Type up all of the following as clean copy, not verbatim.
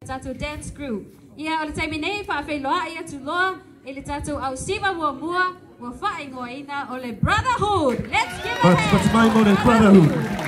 tatou dance crew. Ia o le taimi nei whaafeiloa ia tuloa e le tatou au siwa mua whaaingoina o le Brotherhood. Let's give a hand! What's my name? Brotherhood.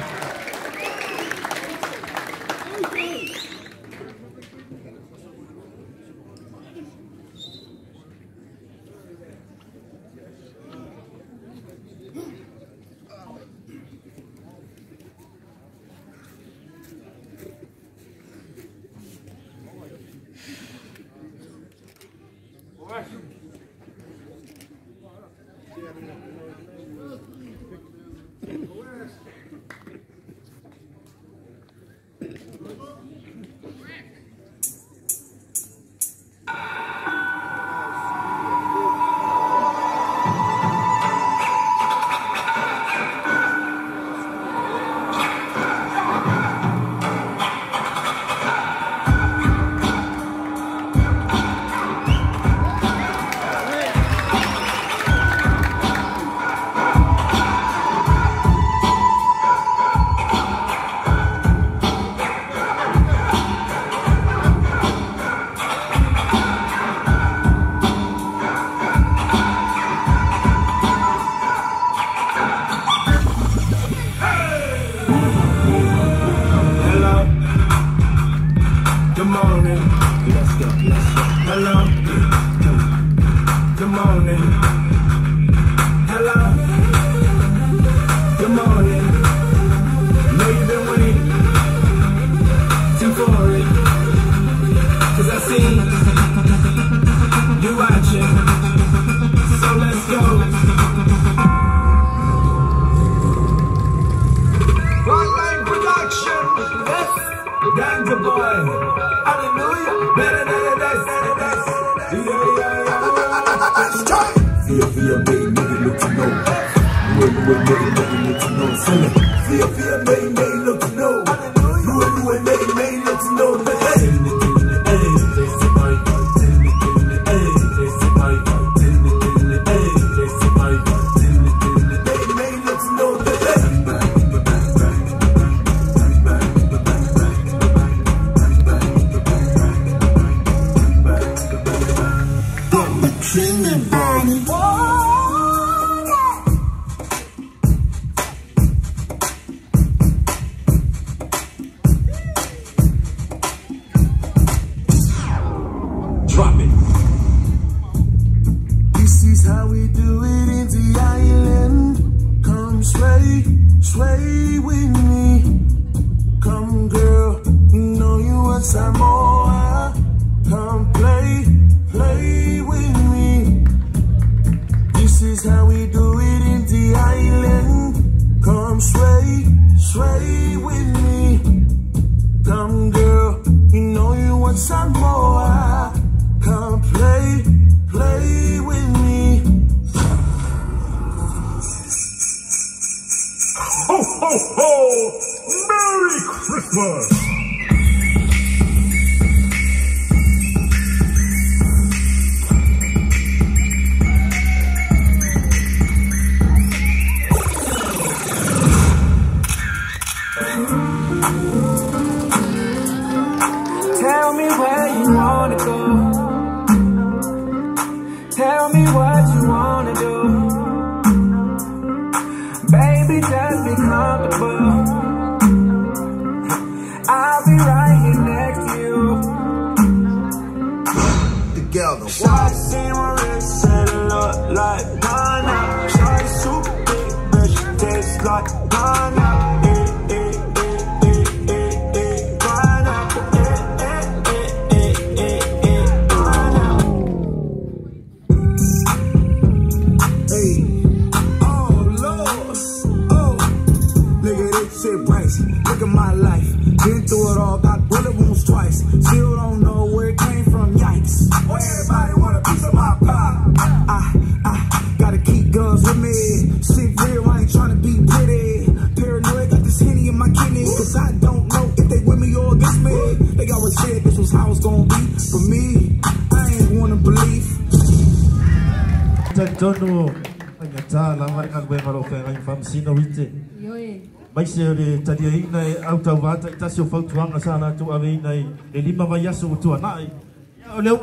mai se le tadia ina e au tau vata i tasi o fautuanga sana tu ave ina e lima vai aso o tuanai. Ia o leo